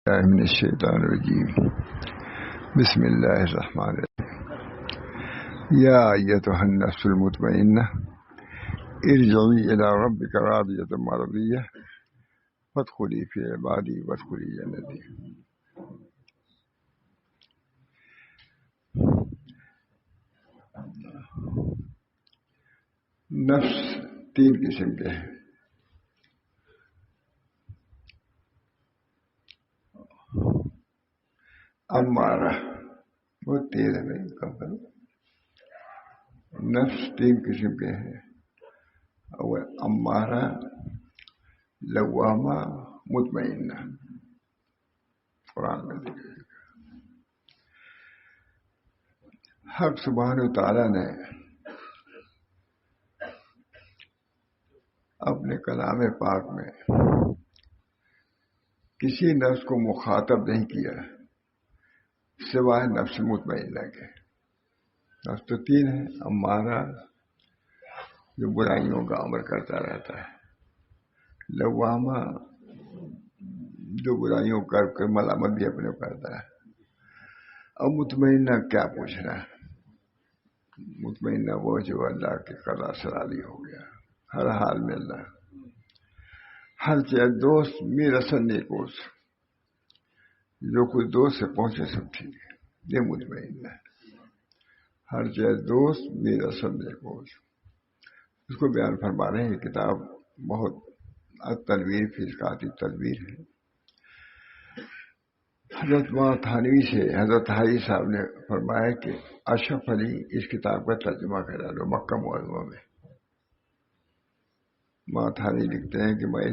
من الشيطان الرجيم. بسم الله الرحمن الرحيم. يا أيتها النفس المطمئنة ارجعي إلى ربك راضية مرضية فادخلي في عبادي وادخلي جنتي. نفس تین قسم کے ہیں. امارہ بہت تیز ہے بھائی کم کرو. نفس تین قسم کے ہیں. اور امارہ، لوامہ، مطمئنہ. قرآن میں ذکر ہے. حق سبحانہ و تعالیٰ نے اپنے کلام پاک میں کسی نفس کو مخاطب نہیں کیا سوائے نفس مطمئنہ کے. نفس تو تین ہے. امارہ جو برائیوں کا امر کرتا رہتا ہے، لوامہ جو برائیوں کر کے ملامت بھی اپنے کرتا ہے، اور مطمئنہ کیا پوچھنا ہے. مطمئنہ وہ جو اللہ کے قضا سے راضی ہو گیا ہر حال میں. اللہ ہر چیز دوست میرا سننے کو جو کچھ دوست سے پہنچے سب ٹھیک ہے. یہ مطمئنہ ہے. ہر چیز دوست میرا سننے کو. اس کو بیان فرما رہے ہیں. کتاب بہت تنویر فی اسقاط تدبیر ہے. حضرت تھانوی سے حضرت حاجی صاحب نے فرمایا کہ اشرف علی اس کتاب کا ترجمہ کرا لو مکہ معظمہ میں. تھانوی لکھتے ہیں کہ میں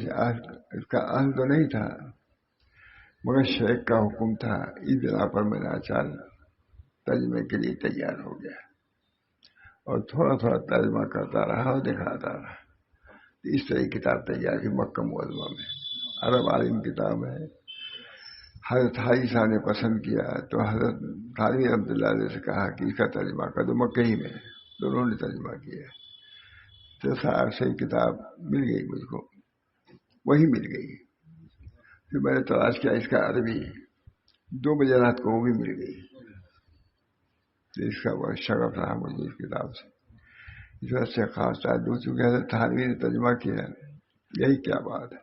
اس کا اہل تو نہیں تھا، مگر شیخ کا حکم تھا. اس بنا پر میں ناچار ترجمے کے لیے تیار ہو گیا اور تھوڑا تھوڑا ترجمہ کرتا رہا اور دکھاتا رہا. اس طرح کتاب تیار کی مکہ معظمہ میں. عرب عالم کتاب ہے. حضرت حاجی صاحب نے پسند کیا تو حضرت تھانوی رحمۃ اللہ علیہ سے کہا کہ اس کا ترجمہ کر دو. مکہ ہی میں دونوں نے ترجمہ کیا. تو صحیح کتاب مل گئی مجھ کو، وہی مل گئی. پھر میں نے تلاش کیا اس کا عربی. 2 بجے رات کو وہ بھی مل گئی. تو اس کا بہت شغف رہا مجھے اس کتاب سے. اس وجہ سے خاص تعلق چونکہ حضرت تھانوی نے ترجمہ کیا، یہی کیا بات ہے.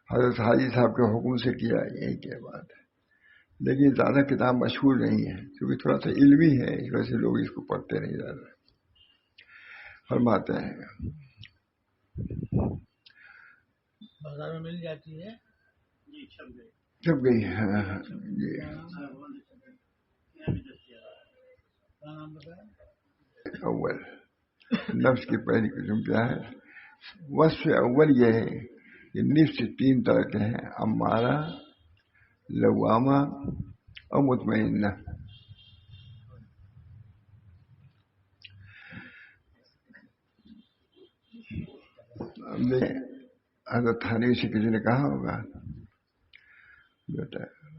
حضرت حاجی صاحب کے حکم سے کیا، یہی کیا بات ہے. لیکن زیادہ کتاب مشہور نہیں ہے کیونکہ تھوڑا سا علمی ہے، اس وجہ سے لوگ اس کو پڑھتے نہیں زیادہ. فرماتے ہیں بازار میں مل جاتی ہے. چھپ گئی جی. اول نفس کی پہلی قسم کیا ہے؟ وصف اول یہ ہے کہ نفس 3 طرح کے ہیں: امارہ، لوامہ اور مطمئنہ. حضرت تھانوی سے کسی نے کہا ہوگا،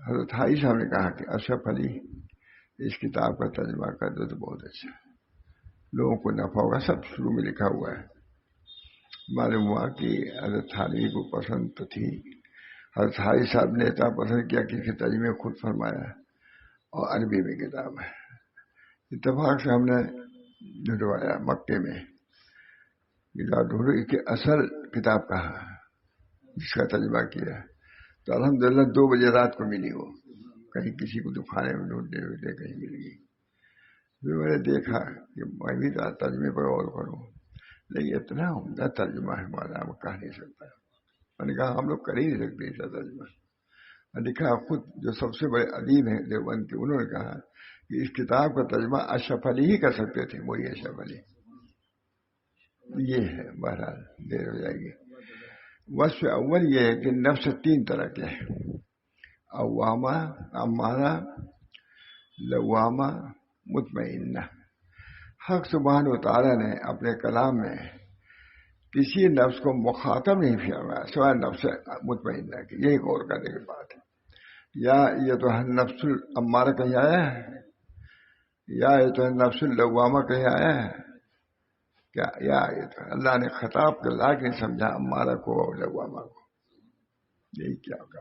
حضرت حاجی صاحب نے کہا کہ اشرف علی اس کتاب کا ترجمہ کر دو تو بہت اچھا، لوگوں کو نفع ہوگا. سب شروع میں لکھا ہوا ہے. معلوم ہوا کہ حضرت تھانوی کو پسند تو تھی. حضرت حاجی صاحب نے اتنا پسند کیا کہ اس کے ترجمے خود فرمایا اور عربی میں کتاب ہے. اتفاق سے ہم نے ڈھونڈوایا مکے میں کتاب ڈھونڈو اس کی اصل کتاب کہاں جس کا ترجمہ کیا. تو الحمدللہ 2 بجے رات کو ملی. وہ کہیں کسی کو دکھانے میں ڈھونڈتے ہوئے کہیں مل گئی. پھر میں نے دیکھا کہ میں بھی ترجمے پر غور کروں، لیکن اتنا عمدہ ترجمہ ہے ہمارا میں کہہ نہیں سکتا. میں نے کہا ہم لوگ کر ہی نہیں سکتے ایسا ترجمہ. میں لکھا خود جو سب سے بڑے ادیب ہیں دیوبند کے، انہوں نے کہا کہ اس کتاب کا ترجمہ اشرف علی ہی کر سکتے تھے. وہی اشرف علی. یہ ہے. بہرحال دیر ہو جائے گی. وصف اول یہ ہے کہ نفس 3 طرح کے ہیں: اوامہ، امارہ، لوامہ، مطمئنہ. حق سبحانہ و تعالیٰ نے اپنے کلام میں کسی نفس کو مخاطب نہیں فرمایا سوائے نفس مطمئنہ کی. یہی غور کرنے کی بات ہے. یا یہ تو نفس الامارہ کہیں آیا ہے؟ یا یہ تو نفس اللوامہ کہیں آیا ہے کیا؟ یا یہ تو اللہ نے خطاب کے لا کے نہیں سمجھا امارہ کو اور لوامہ کو. یہی کیا ہوگا.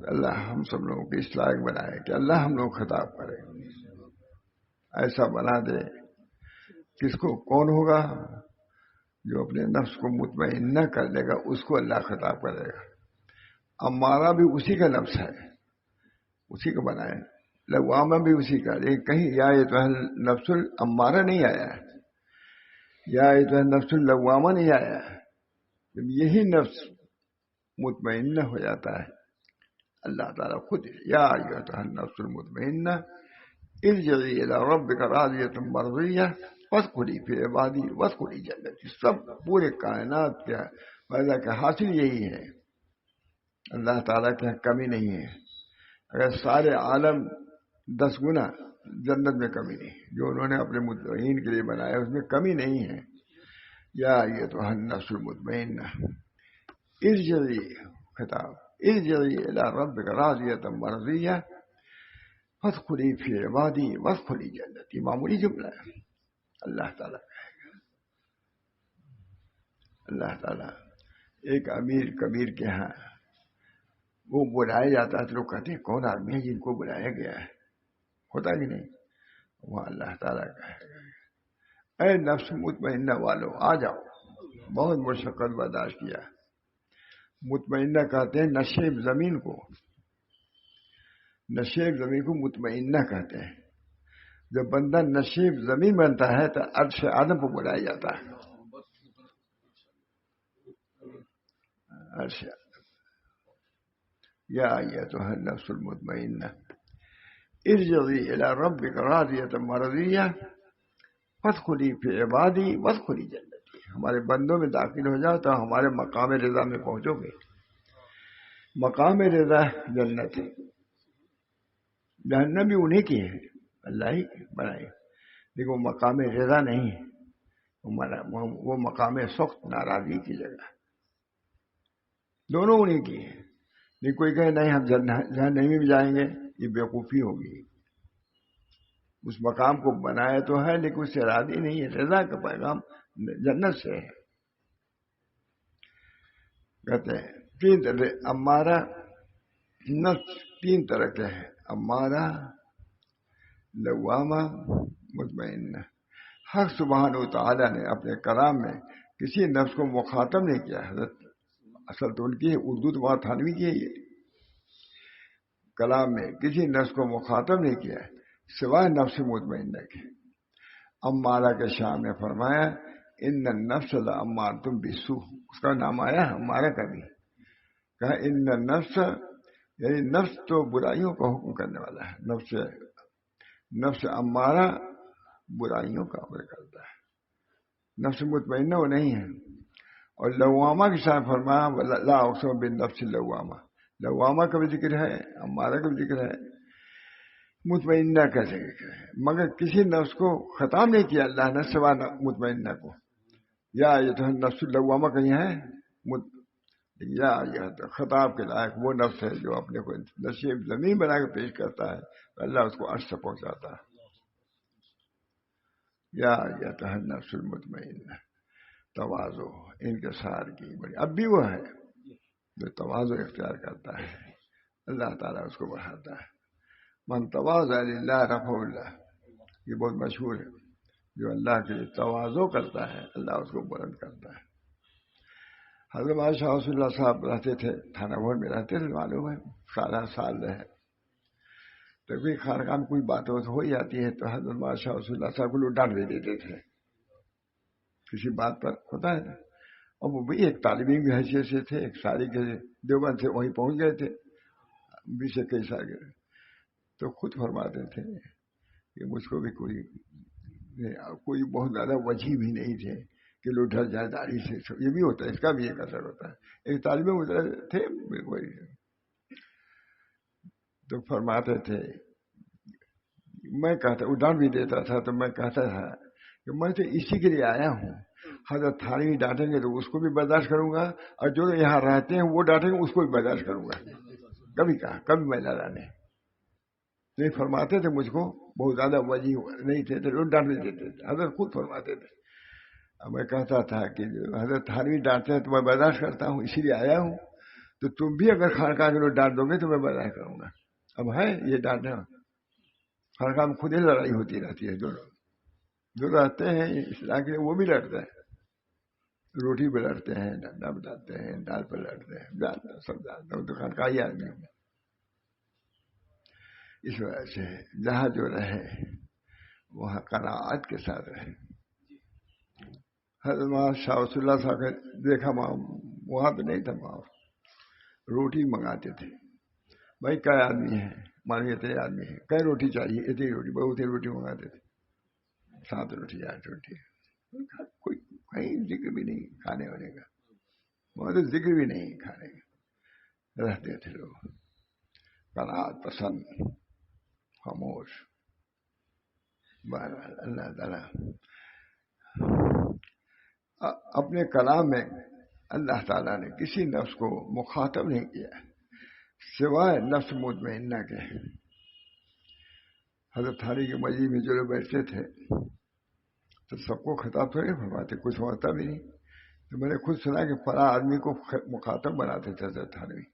اللہ ہم سب لوگوں کو اس لائق بنائے کہ اللہ ہم لوگ خطاب کریں، ایسا بنا دے کس کو، کون ہوگا جو اپنے نفس کو مطمئن نہ کر لے گا اس کو اللہ خطاب کرے گا۔ امارہ بھی اسی کا نفس ہے، اسی کو بنائے، لوامہ بھی اسی کا، لیکن کہیں یا تو نفس الامارہ نہیں آیا ہے، یا تو نفس اللوامہ نہیں آیا ہے۔ جب یہی نفس مطمئنہ ہو جاتا ہے، اللہ تعالیٰ خود یا ایھا النفس المطمئنہ ارجعی الی ربک راضیۃ مرضیہ فادخلی فی عبادی وادخلی جنتی۔ سب پورے کائنات کا پیدا کا حاصل یہی ہے، اللہ تعالیٰ کے یہاں کمی نہیں ہے۔ اگر سارے عالم 10 گنا، جنت میں کمی نہیں، جو انہوں نے اپنے متقین کے لیے بنایا اس میں کمی نہیں ہے۔ یا ایھا النفس المطمئنہ ارجعی، خطاب ارجعی الی ربک راضیۃ مرضیہ فادخلی فی عبادی وادخلی جنتی۔ معمولی جملہ ہے، اللہ تعالیٰ کہے گا۔ اللہ تعالیٰ ایک امیر کبیر کے ہاں وہ بلایا جاتا ہے تو لوگ کہتے ہیں کون آدمی ہے جن کو بلایا گیا ہے، ہوتا کہ نہیں؟ وہ اللہ تعالیٰ کہے گا اے نفس مطمئنہ والو آ جاؤ، بہت مشقت برداشت کیا۔ مطمئنہ کہتے ہیں نشیب زمین کو، نشیب زمین کو مطمئنہ کہتے ہیں۔ جب بندہ نشیب زمین بنتا ہے تو عرش آدم کو بلایا جاتا ہے، عرش آدم۔ یا ایھا النفس المطمئنہ ارجعی الی ربک راضیۃ مرضیہ فادخلی فی عبادی وادخلی جنتی۔ ہمارے بندوں میں داخل ہو جاؤ تو ہمارے مقام رضا میں پہنچو گے۔ مقام رضا جنت ہے، جہنم بھی انہیں کی ہے، اللہ ہی بنائی، لیکن وہ مقام رضا نہیں ہے، وہ مقام سخت ناراضی کی جگہ، دونوں انہیں کی ہے۔ نہیں کوئی کہے نہیں ہم جہنم میں جائیں گے، یہ بیوقوفی ہوگی۔ اس مقام کو بنایا تو ہے لیکن اس سے راضی نہیں ہے، رضا کا پیغام جنت سے ہے۔ کہتے ہیں تین طرح امارہ نفس، تین طرح کے ہیں، امارہ، لوامہ، مطمئنہ۔ حق سبحانہ و تعالیٰ نے اپنے کلام میں کسی نفس کو مخاطب نہیں کیا، حضرت اصل تو ان کی ہے، اردو تو بہت تھانوی کی ہے، یہ کلام میں کسی نفس کو مخاطب نہیں کیا سوائے نفس مطمئنہ کے۔ امارہ کے شان میں فرمایا ان النفس لامارۃ بالسوء، اس کا نام آیا امارہ کا بھی، کہا ان النفس، یعنی نفس تو برائیوں کا حکم کرنے والا ہے، نفس امارہ برائیوں کا امر کرتا ہے، نفس مطمئنہ وہ نہیں ہے۔ اور لوامہ کے ساتھ فرمایا لا اقسم بالنفس اللوامہ، لوامہ کا بھی ذکر ہے، امارہ کا بھی ذکر ہے، مطمئنہ کا ذکر ہے، مگر کسی نفس کو خطاب نہیں کیا اللہ نے سوائے مطمئنہ کو۔ یا ایھا النفس اللوامہ کہیں ہے، یا یہ خطاب کے لائق وہ نفس ہے جو اپنے کو نشیب زمین بنا کے پیش کرتا ہے، اللہ اس کو عرش سے پہنچاتا ہے۔ یا ایھا النفس المطمئنہ، تواضع انکسار کی بڑی، اب بھی وہ ہے جو تواضع اختیار کرتا ہے، اللہ تعالیٰ اس کو بڑھاتا ہے۔ من تواضع للہ رفعہ اللہ، یہ بہت مشہور ہے، جو اللہ کے لیے تواضع کرتا ہے اللہ اس کو بلند کرتا ہے۔ حضرت شاہ رسول اللہ صاحب رہتے تھے تھانہ بھور میں، رہتے تھے، معلوم ہے سالہ سال رہے، تو کوئی خانقاہ میں کوئی بات ہو جاتی ہے تو حضرت شاہ رسول اللہ صاحب کو لوگ ڈانٹ بھی دیتے تھے کسی بات پر، ہوتا ہے نا۔ اور وہ بھی ایک طالب علم کی حیثیت سے تھے، ایک ساری کے دیوبند سے وہیں پہنچ گئے تھے، 20 سے کئی سال گئے، تو خود فرماتے تھے کہ مجھ کو بھی کوئی بہت زیادہ وجہ بھی نہیں تھے کہ لوگ ڈر جائے داڑھی سے، یہ بھی ہوتا ہے، اس کا بھی ایک اثر ہوتا ہے۔ ایک طالب علم تھے تو فرماتے تھے، میں کہتا، وہ ڈانٹ بھی دیتا تھا تو میں کہتا تھا کہ میں تو اسی کے لیے آیا ہوں، حضرت تھانوی ڈانٹیں گے تو اس کو بھی برداشت کروں گا، اور جو یہاں رہتے ہیں وہ ڈانٹیں گے اس کو بھی برداشت کروں گا۔ کبھی کہا، کبھی میں لڑانے نہیں، فرماتے تھے مجھ کو بہت زیادہ وجہ نہیں تھے تو لوگ ڈانٹ بھی دیتے تھے، حضرت خود فرماتے تھے۔ میں کہتا تھا کہ حضرت تھانوی ڈانٹتے ہیں تو میں برداشت کرتا ہوں، اسی لیے آیا ہوں، تو تم بھی اگر خانقاہ کے لوگ ڈانٹ دو گے تو میں برداشت کروں گا. اب ہے یہ ڈانٹنا، خانقاہ میں خود ہی لڑائی ہوتی رہتی ہے. جو رہتے ہیں اصلاح کے لیے وہ بھی لڑتے ہیں، روٹی پہ لڑتے ہیں، ڈنڈا پہ لڑتے ہیں، دال پہ لڑتے ہیں، جانتا سب جانتا ہوں تو خانقاہی آدمی ہوں. اس وجہ سے جہاں جو رہے وہاں قناعت کے ساتھ رہے. حضرت شاہ رسول اللہ صاحب دیکھا وہاں تو نہیں تھا، وہاں روٹی منگاتے تھے. بھائی کئی آدمی ہیں، مانو اتنے آدمی ہیں، کئی روٹی چاہیے، اتنی روٹی، بہت ہی روٹی منگاتے تھے. 7 روٹی 8 روٹی، کوئی کہیں ذکر بھی نہیں کھانے وانے کا، وہاں تو ذکر بھی نہیں کھانے کا. رہتے تھے لوگ قناعت پسند، خاموش. بہرحال اللہ تعالیٰ اپنے کلام میں اللہ تعالیٰ نے کسی نفس کو مخاطب نہیں کیا سوائے نفس مطمئنہ کے. حضرت تھانی کی مسجد میں جو لوگ بیٹھتے تھے تو سب کو خطاب تھوڑی فرماتے، کچھ ہوتا بھی نہیں. تو میں نے خود سنا کہ فلاں آدمی کو مخاطب بناتے تھے حضرت تھانوی،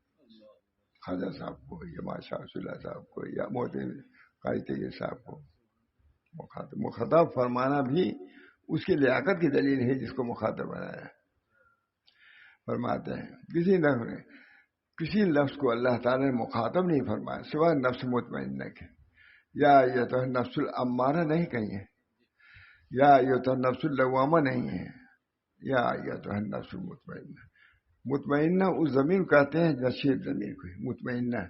خواجہ صاحب کو یا ماشاء اللہ صاحب کو یا موتی قاری طیب صاحب کو. مخاطب فرمانا بھی اس کی لیاقت کی دلیل ہے جس کو مخاطب بنایا. فرماتے ہیں کسی لفظ کو اللہ تعالیٰ نے مخاطب نہیں فرمایا سوائے نفس مطمئنہ کے. یا یہ تو نفس الامارہ نہیں کہیں ہے، یا یہ تو نفس اللوامہ نہیں ہے، یا یہ تو نفس المطمئنہ. مطمئنہ اس زمین کہتے ہیں نشیب زمین کو مطمئنہ.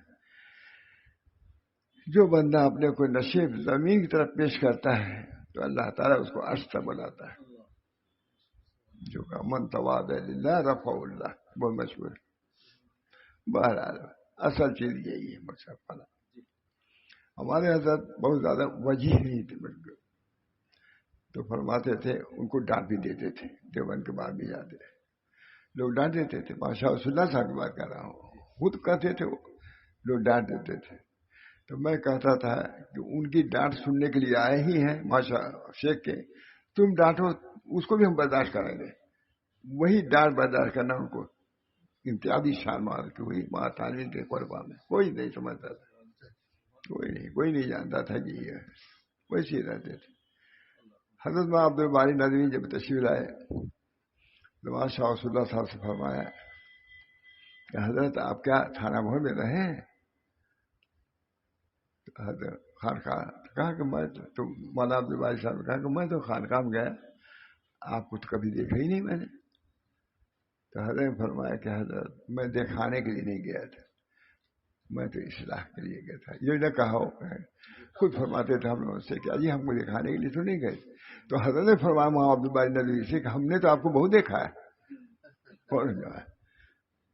جو بندہ اپنے کو نشیب زمین کی طرف پیش کرتا ہے تو اللہ تعالیٰ اس کو عرش تک بلاتا ہے. جو کہ من تواضع للہ رفعہ اللہ، بہت مشہور. بہرحال اصل چیز یہی ہے مقصد فلا. ہمارے حضرت بہت زیادہ وجیح نہیں تھے بالکل، تو فرماتے تھے ان کو ڈانٹ بھی دیتے تھے. دیوبند کے بعد بھی جاتے تھے لوگ ڈانٹ دیتے تھے. ماشاء اللہ صاحب کی بات کر رہا ہوں، خود کہتے تھے وہ لوگ ڈانٹ دیتے تھے. تو میں کہتا تھا کہ ان کی ڈانٹ سننے کے لیے آئے ہی ہیں ماشاء شیخ کے، تم ڈانٹو اس کو بھی ہم برداشت کریں گے. وہی ڈانٹ برداشت کرنا ان کو امتیازی شان مار کے ہوئی ماں تعلیم کے قربان میں. کوئی نہیں سمجھتا تھا، کوئی نہیں جانتا تھا کہ یہ ویسے ہی رہتے تھے. حضرت ماں عبد الباری ندوی جب تشریف لائے تو وہاں شاہ رسول اللہ صاحب سے فرمایا کہ حضرت آپ کیا تھانہ بھور میں رہے ہیں؟ حضرت خانقاہ کہا کہ میں تو مولانا عبد الباری صاحب نے کہا کہ میں تو خانقاہ میں گیا، آپ کو تو کبھی دیکھا ہی نہیں میں نے. تو حضرت نے فرمایا کہ حضرت میں دکھانے کے لیے نہیں گیا تھا، میں تو اصلاح کے لیے گیا تھا. یہ نہ کہا ہو، خود فرماتے تھے ہم لوگوں سے کہ جی ہم کو دکھانے کے لیے تو نہیں گئے. تو حضرت نے فرمایا وہاں عبد الباری ندوی سے کہ ہم نے تو آپ کو بہت دیکھا ہے.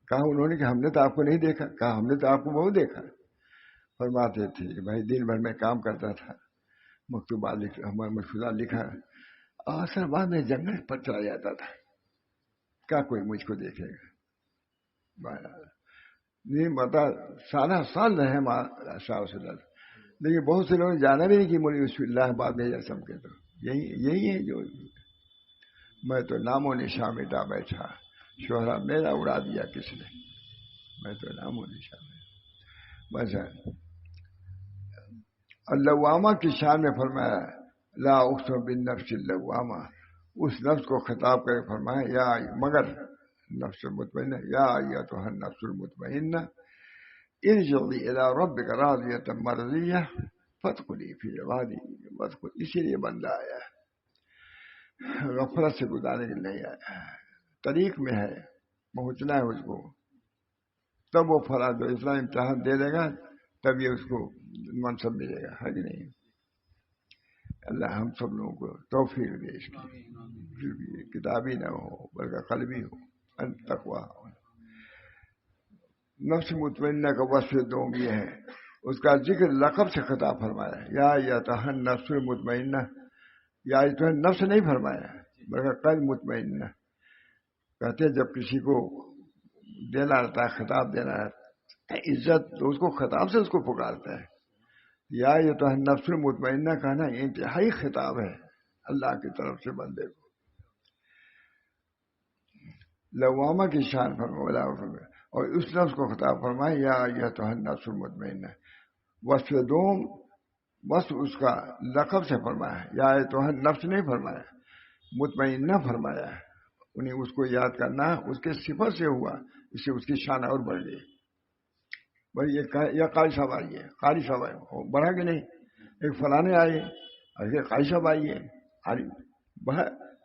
کہا انہوں نے کہ ہم نے تو آپ کو نہیں دیکھا. کہا ہم نے تو آپ کو بہت دیکھا. فرماتے تھے کہ بھائی دن بھر میں کام کرتا تھا، مکتوبات ملفوظات لکھا، اثر بعد میں جنگل پر چلا جاتا تھا. کیا کوئی مجھ کو دیکھے گا؟ نہیں بتا سارا سال رہے شاہ رسول اللہ، لیکن بہت سے لوگوں نے جانا بھی نہیں کہ مولوی رسول اللہ بعد میں جیسم کے. تو یہی ہے جو میں تو نام و نشان مٹا بیٹھا، شہرا میرا اڑا دیا کس نے، میں تو نام و نشان بس. اللوامہ کی شان میں فرمایا لا اقسم بالنفس اللوامہ، اس نفس کو خطاب کر فرمایا یا مگر نفس المطمئنہ یا ایتھا النفس المطمئنہ ارجعی الی ربک راضیۃ مرضیہ فادخلی فی عبادی وادخلی. اسی لیے بندہ آیا ہے، غفلت سے گزارنے کے لیے نہیں آیا، طریق میں ہے، پہنچنا ہے اس کو. تب وہ فرض اسلام امتحان دے دے گا، تب یہ اس کو منصب ملے گا، ہے کہ نہیں؟ اللہ ہم سب لوگوں کو توفیق دے اس کی، کتابی نہ ہو بلکہ قلبی ہو. تقویٰ نفس مطمئنہ کا وصف دوم یہ ہے، اس کا ذکر لقب سے خطاب فرمایا یا ایتھا النفس المطمئنہ. یا ایتھا نفس نہیں فرمایا بلکہ قلب مطمئنہ. کہتے ہیں جب کسی کو دینا رہتا ہے، خطاب دینا رہتا ہے عزت، تو اس کو خطاب سے اس کو پکارتا ہے. یا ایتھا النفس المطمئنہ کہنا انتہائی خطاب ہے اللہ کی طرف سے بندے کو. لوامہ کی شان فرمایا اور اس نفس کو خطاب فرمائے یا ایھا النفس المطمئنہ. وصف دوم وصف اس کا لقب سے فرمایا ہے، یا ایھا النفس نہیں فرمایا، مطمئنہ فرمایا ہے. انہیں اس کو یاد کرنا اس کے صفت سے ہوا، اس سے اس کی شان اور بڑھ گئی. بھائی یہ قاری صاحب آئیے، قاری صاحب آئے، بڑھا کہ نہیں؟ ایک فلانے آئے، قاری صاحب آئیے،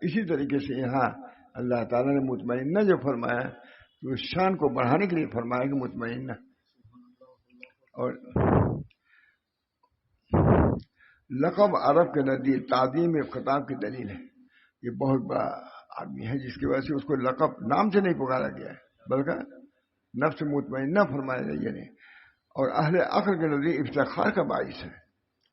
اسی طریقے سے یہاں اللہ تعالیٰ نے مطمئنہ جو فرمایا تو اس شان کو بڑھانے کے لیے فرمایا کہ مطمئنہ. اور لقب عرب کے نزدیک تعظیم خطاب کی دلیل ہے. یہ بہت بڑا آدمی ہے جس کی وجہ سے اس کو لقب نام سے نہیں پکارا گیا ہے بلکہ نفس مطمئنہ فرمایا گیا ہے. اور اہل عقل کے نزدیک افتخار کا باعث ہے.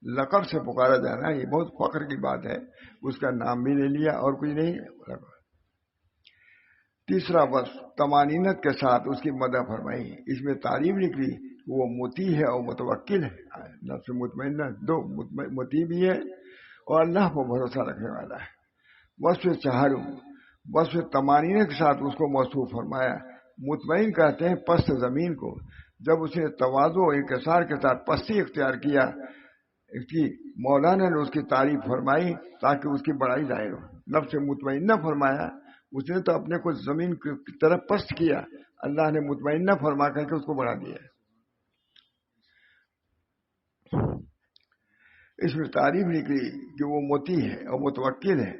لقب سے پکارا جانا یہ بہت فخر کی بات ہے. اس کا نام بھی لے لیا اور کچھ نہیں. تیسرا بس طمانینت کے ساتھ اس کی مدح فرمائی. اس میں تعریف نکلی کہ وہ مطیع ہے اور متوکل ہے. نفس مطمئنہ دو مطیع بھی ہے اور اللہ کو بھروسہ رکھنے والا ہے. وصف چہارم وصف طمانینت کے ساتھ اس کو موصوف فرمایا. مطمئن کہتے ہیں پست زمین کو. جب اس نے تواضع و انکسار کے ساتھ پستی اختیار کیا، اس کی مولانا نے اس کی تعریف فرمائی تاکہ اس کی بڑائی ظاہر ہو. نفس مطمئنہ فرمایا، اس نے تو اپنے کو زمین کی طرف پست کیا، اللہ نے مطمئنہ فرما کر کے اس کو بڑھا دیا. اس میں تعریف نکلی کہ وہ مطیع ہے اور متوکل ہے.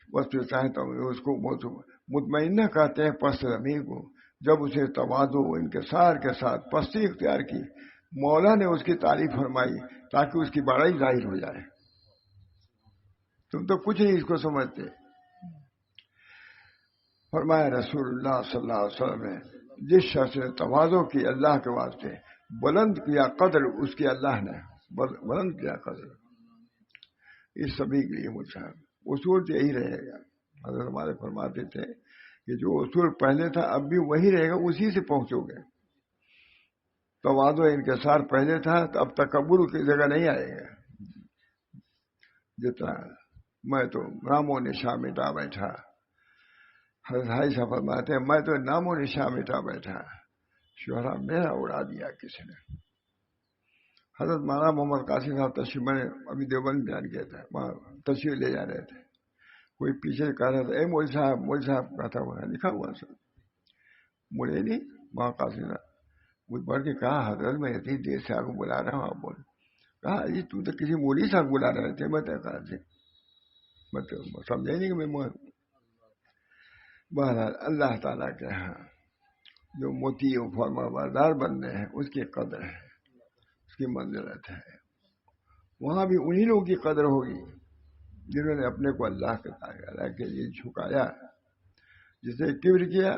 بس پھر چاہتا ہوں اس کو مطمئنہ کہتے ہیں پست زمین کو. جب اسے تواضع و انکسار کے ساتھ پستی اختیار کی، مولا نے اس کی تعریف فرمائی تاکہ اس کی بڑائی ظاہر ہو جائے. تم تو کچھ نہیں اس کو سمجھتے. فرمایا رسول اللہ صلی اللہ علیہ وسلم نے جس شخص نے تواضع کی اللہ کے واسطے، بلند کیا قدر اس کی اللہ نے بلند کیا قدر. اس سبھی کے لیے مجھے اصول تو یہی رہے گا. حضرت ہمارے فرماتے تھے کہ جو اصول پہلے تھا اب بھی وہی رہے گا، اسی سے پہنچو گے. تواضع انکسار پہلے تھا تو اب تکبر کی جگہ نہیں آئے گا. جتنا میں تو نام و نشان مٹا بیٹھا، حضرت بھائی صاحب فرماتے ہیں میں تو نام و نشان مٹا بیٹھا، شہرا میرا اڑا دیا کسی نے. حضرت مولانا محمد قاسم صاحب تشریف، میں نے ابھی دیوبند بیان کیا تھا، وہاں تشریف لے جا رہے تھے. کوئی پیچھے کہہ رہا تھا اے مول صاحب کہتا ہوا لکھا ہوا سر مولے نہیں وہاں قاسم صاحب مجھ بڑھ کے کہا حضرت میں اتنی دیر سے آپ کو بلا رہا ہوں. آپ بول کہا جی تو کسی مولوی صاحب بلا رہے تھے. میں کہا جی میں تو سمجھا نہیں کہ میں بہرحال اللہ تعالیٰ کے ہاں جو موتی و فرما بردار بندے ہیں اس کی قدر ہے، اس کی منزلت ہے. وہاں بھی انہی لوگوں کی قدر ہوگی جنہوں نے اپنے کو اللہ کے لیے جھکایا. جسے کبر کیا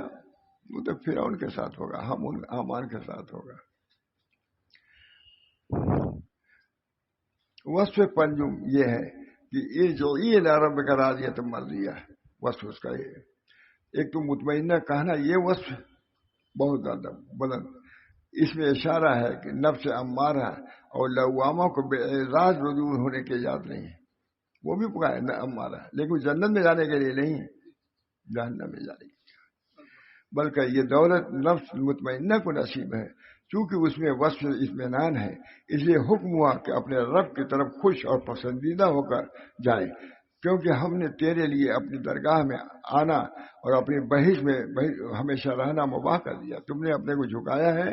وہ تو فرعون کے ساتھ ہوگا، حامان کے ساتھ ہوگا. وصف پنجم یہ ہے کہ یہ جو یہ عرب کا راضیت مرضیہ ہے. وصف اس کا یہ ایک تو مطمئنہ کہنا، یہ وصف بہت زیادہ بلند. اس میں اشارہ ہے کہ نفس امارہ اور لوامہ کو بے اعزاز رجوع ہونے کی اجازت نہیں ہے. وہ بھی پکائے نہ امارہ، لیکن جنت میں جانے کے لیے نہیں، جہنم میں جانے کے لیے. بلکہ یہ دولت نفس مطمئنہ کو نصیب ہے. چونکہ اس میں وصف اطمینان ہے، اس لیے حکم ہوا کہ اپنے رب کی طرف خوش اور پسندیدہ ہو کر جائے، کیونکہ ہم نے تیرے لیے اپنی درگاہ میں آنا اور اپنی بہشت میں ہمیشہ رہنا مباح کر دیا. تم نے اپنے کو جھکایا ہے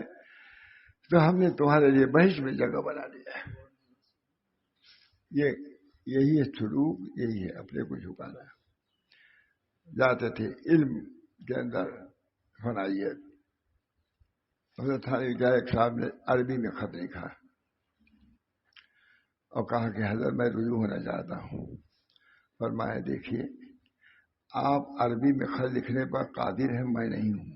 تو ہم نے تمہارے لیے بہشت میں جگہ بنا دیا ہے. یہی ہے سلوک، یہی ہے اپنے کو جھکانا. جاتے تھے علم کے اندر فنائیت. حضرت ایک صاحب نے عربی میں خط لکھا اور کہا کہ حضرت میں رجوع ہونا چاہتا ہوں. فرمایا دیکھیے آپ عربی میں خط لکھنے پر قادر ہیں، میں نہیں ہوں،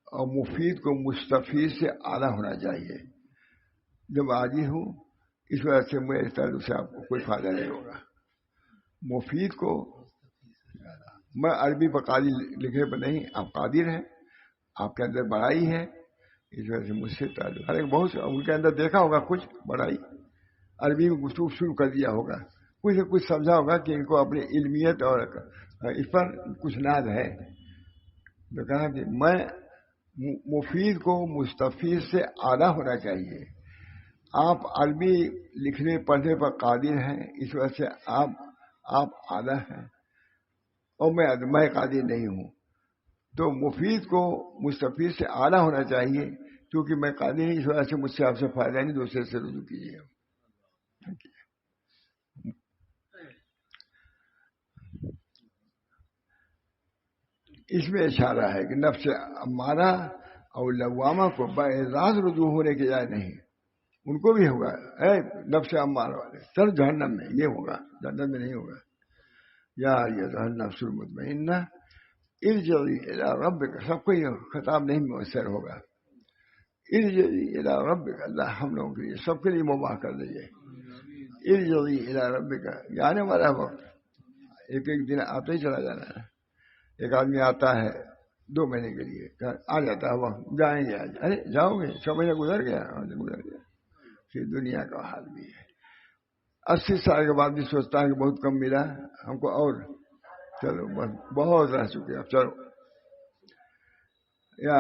اور مفید کو مستفید سے اعلیٰ ہونا چاہیے. جب عاجز ہوں اس وجہ سے میرے تعلق سے آپ کو کوئی فائدہ نہیں ہوگا. مفید کو میں عربی پر قادر لکھنے پر نہیں، آپ قادر ہیں، آپ کے اندر بڑائی ہے، اس وجہ سے مجھ سے تعلق. ہر ایک بہت سے ان کے اندر دیکھا ہوگا کچھ بڑائی، عربی میں گفتگو شروع کر دیا ہوگا، کچھ نہ کچھ سمجھا ہوگا کہ ان کو اپنی علمیت اور اس پر کچھ ناز ہے. تو کہا کہ میں مفید کو مستفید سے اعلیٰ ہونا چاہیے. آپ عربی لکھنے پڑھنے پر قادر ہیں، اس وجہ سے آپ اعلیٰ ہیں، اور میں قادر نہیں ہوں. تو مفید کو مستفید سے اعلیٰ ہونا چاہیے، کیونکہ میں قادر نہیں، اس وجہ سے مجھ سے آپ سے فائدہ نہیں، دوسرے سے رجوع کیجیے. اس میں اشارہ ہے کہ نفس امارہ اور لوامہ کو باعزاز رجوع ہونے کی جائے نہیں، ان کو بھی ہوگا. اے نفس امارہ والے چل جہنم میں، یہ ہوگا، جنت میں نہیں ہوگا. یا ایھا النفس المطمئنہ ارجعی الی ربک، سب کو یہ خطاب نہیں مؤثر ہوگا. ارجعی الی ربک، اللہ ہم لوگوں کے لیے سب کے لیے مباح کر دیجیے. ارجعی الی ربک، یہ آنے والا وقت ایک ایک دن آتا ہی چلا جانا ہے. ایک آدمی آتا ہے 2 مہینے کے لیے، آ جاتا ہے وقت، جائیں گے آج، ارے جاؤ گے، 6 مہینے گزر گیا، گزر گیا. پھر دنیا کا حال بھی ہے. 80 سال کے بعد بھی سوچتا ہے کہ بہت کم ملا ہم کو، اور چلو بس بہت رہ چکے، اب چلو. یا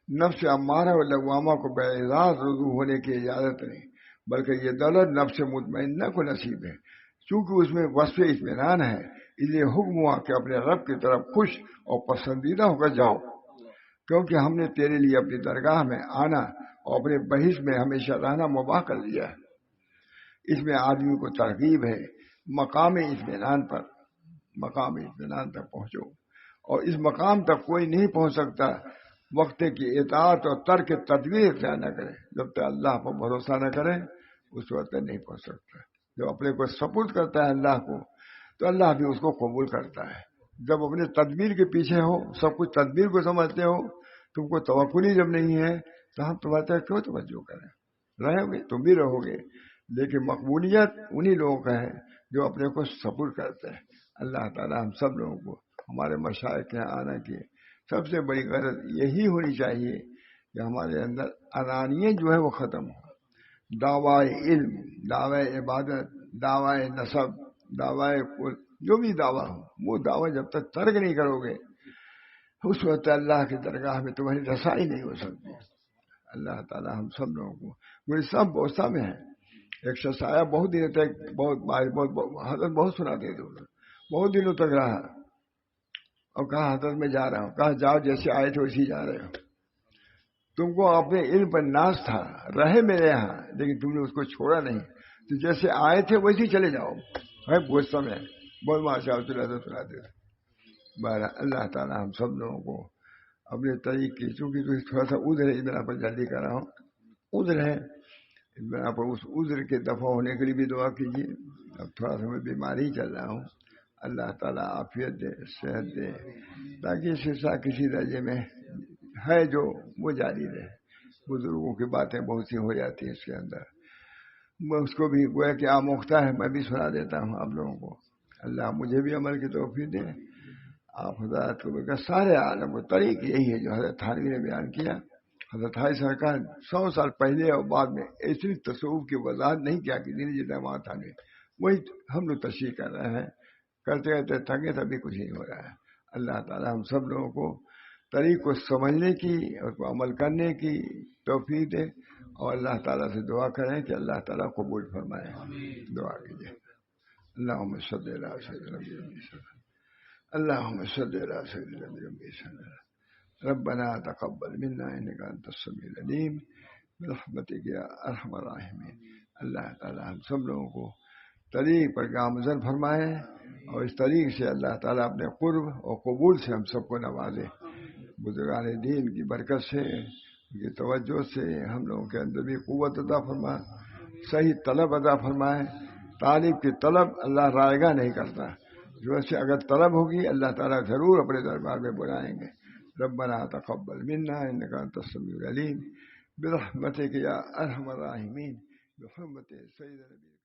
نفس امارہ و لوامہ کو باعزاز رجوع ہونے کی اجازت نہیں، بلکہ یہ دولت نفس مطمئنہ کو نصیب ہے، چونکہ اس میں وصف اطمینان ہے. اس لیے حکم ہوا کہ اپنے رب کی طرف خوش اور پسندیدہ ہو کر جاؤ، کیونکہ ہم نے تیرے لیے اپنی درگاہ میں آنا اور اپنے بحث میں ہمیشہ رہنا مباح کر دیا. اس میں آدمی کو ترغیب ہے مقام اطمینان تک پہنچو، اور اس مقام تک کوئی نہیں پہنچ سکتا وقت کی اطاعت اور ترک تدبیر اختیار نہ کرے. جب تک اللہ پر بھروسہ نہ کرے اس وقت نہیں پہنچ سکتا. جب اپنے کو سپرد کرتا ہے اللہ کو تو اللہ بھی اس کو قبول کرتا ہے. جب اپنے تدبیر کے پیچھے ہو، سب کچھ تدبیر کو سمجھتے ہو، تم کو توکلی جب نہیں ہے تو ہم تمہارے کیوں توجہ کریں؟ رہو گے تم بھی رہو گے، لیکن مقبولیت انہی لوگوں کا ہے جو اپنے کو صبر کرتے ہیں. اللہ تعالی ہم سب لوگوں کو ہمارے مشائخ کے یہاں آنے کی سب سے بڑی غرض یہی ہونی چاہیے کہ ہمارے اندر انانیت جو ہے وہ ختم ہو. دعوی علم، دعوی عبادت، دعوی نسب، دعوی جو بھی دعویٰ ہو، وہ دعویٰ جب تک ترک نہیں کرو گے اس وقت اللہ کی درگاہ میں تمہاری رسائی نہیں ہو سکتی. اللہ تعالی ہم سب لوگوں کو، مجھے سب بوسہ میں ہے. ایک شخص آیا بہت دنوں تک، حضرت بہت سناتے تھے، بہت دنوں تک رہا اور کہا حضرت میں جا رہا ہوں. کہا جاؤ، جیسے آئے تھے ویسے جا رہے ہو. تم کو اپنے علم پر ناز تھا، رہے میرے یہاں، لیکن تم نے اس کو چھوڑا نہیں، تو جیسے آئے تھے ویسے چلے جاؤ. بہت سمے بہت ماشاء اللہ سناتے تھے. بہرحال اللہ تعالی ہم سب لوگوں کو اپنے طریقے، چونکہ تھوڑا سا عذر ہے اس بنا پر جلدی کر رہا ہوں، عذر ہے اس بنا پر، اس عذر کے دفع ہونے کے لیے بھی دعا کیجیے. اب تھوڑا سا میں بیماری چل رہا ہوں، اللہ تعالیٰ عافیت دے، صحت دے، تاکہ سلسلہ کسی درجے میں ہے جو وہ جاری رہے. بزرگوں کی باتیں بہت سی ہو جاتی ہیں اس کے اندر، میں اس کو بھی گویا کہ آموختہ ہے، میں بھی سنا دیتا ہوں آپ لوگوں کو. اللہ مجھے بھی عمل کی توفیق دے. آپ حضرات کو سارے عالم کو طریق یہی ہے جو حضرت تھانوی نے بیان کیا. حضرت تھانوی سرکار 100 سال پہلے اور بعد میں ایسی تصوف کی وضاحت نہیں کیا کہ دینی جتنا وہاں تھانوی، وہی ہم لوگ تشریح کر رہے ہیں، کرتے کرتے تھکے تبھی کچھ نہیں ہو رہا ہے. اللہ تعالی ہم سب لوگوں کو طریق کو سمجھنے کی اور کو عمل کرنے کی توفیق دے، اور اللہ تعالیٰ سے دعا کریں کہ اللہ تعالیٰ قبول فرمائے. دعا کیجیے. اللہم صلی علی سیدنا محمد، اللہم صلی علی سیدنا محمد. ربنا تقبل منا انک انت السمیع العلیم برحمتک یا ارحم الراحمین. اللہ تعالیٰ ہم سب لوگوں کو طریق پر گامزن فرمائے، اور اس طریق سے اللہ تعالیٰ اپنے قرب اور قبول سے ہم سب کو نوازے. بزرگان دین کی برکت سے، ان کی توجہ سے ہم لوگوں کے اندر بھی قوت عطا فرمائے، صحیح طلب عطا فرمائے. طالب کی طلب اللہ رائے گاہ نہیں کرتا، جو سے اگر طلب ہوگی اللہ تعالیٰ ضرور اپنے دربار میں بلائیں گے. ربنا تقبل منا انک انت السمیع العلیم برحمتک یا ارحم الراحمین بحرمت سید نبی.